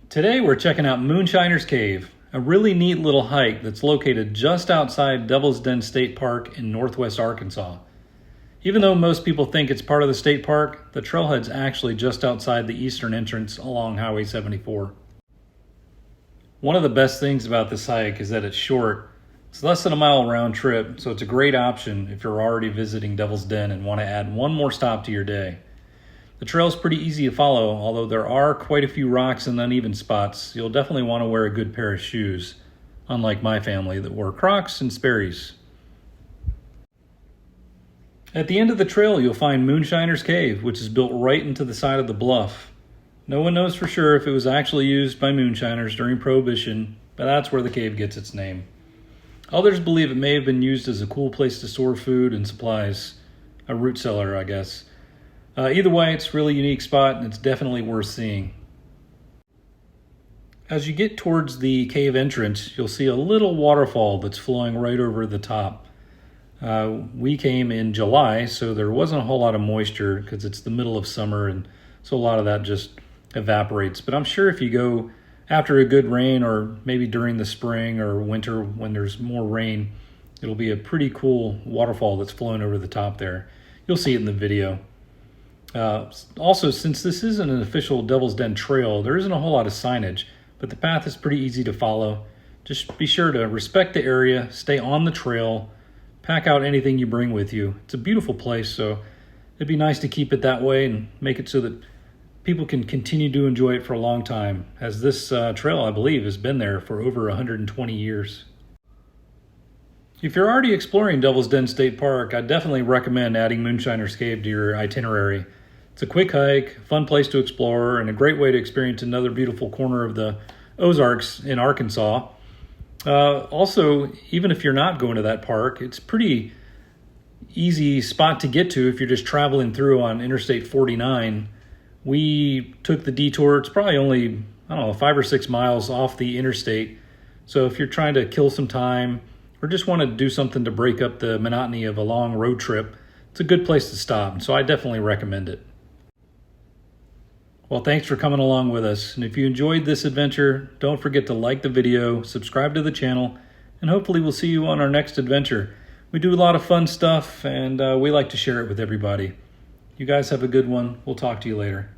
Today we're checking out Moonshiner's Cave, a really neat little hike that's located just outside Devil's Den State Park in northwest Arkansas. Even though most people think it's part of the state park, the trailhead's actually just outside the eastern entrance along Highway 74. One of the best things about this hike is that it's short. It's less than a mile round trip, so it's a great option if you're already visiting Devil's Den and want to add one more stop to your day. The trail's pretty easy to follow, although there are quite a few rocks and uneven spots. You'll definitely want to wear a good pair of shoes, unlike my family that wore Crocs and Sperry's. At the end of the trail, you'll find Moonshiner's Cave, which is built right into the side of the bluff. No one knows for sure if it was actually used by moonshiners during Prohibition, but that's where the cave gets its name. Others believe it may have been used as a cool place to store food and supplies, a root cellar, I guess. Either way, it's a really unique spot and it's definitely worth seeing. As you get towards the cave entrance, you'll see a little waterfall that's flowing right over the top. We came in July, so there wasn't a whole lot of moisture because it's the middle of summer, and so a lot of that just evaporates. But I'm sure if you go after a good rain, or maybe during the spring or winter when there's more rain, it'll be a pretty cool waterfall that's flowing over the top there. You'll see it in the video. Also, since this isn't an official Devil's Den trail, there isn't a whole lot of signage, but the path is pretty easy to follow. Just be sure to respect the area, stay on the trail, pack out anything you bring with you. It's a beautiful place, so it'd be nice to keep it that way and make it so that people can continue to enjoy it for a long time, as this trail, I believe, has been there for over 120 years. If you're already exploring Devil's Den State Park, I'd definitely recommend adding Moonshiner's Cave to your itinerary. It's a quick hike, fun place to explore, and a great way to experience another beautiful corner of the Ozarks in Arkansas. Also, even if you're not going to that park, it's a pretty easy spot to get to if you're just traveling through on Interstate 49. We took the detour. It's probably only, 5 or 6 miles off the interstate. So if you're trying to kill some time or just want to do something to break up the monotony of a long road trip, it's a good place to stop. So I definitely recommend it. Well, thanks for coming along with us. And if you enjoyed this adventure, don't forget to like the video, subscribe to the channel, and hopefully we'll see you on our next adventure. We do a lot of fun stuff, and we like to share it with everybody. You guys have a good one. We'll talk to you later.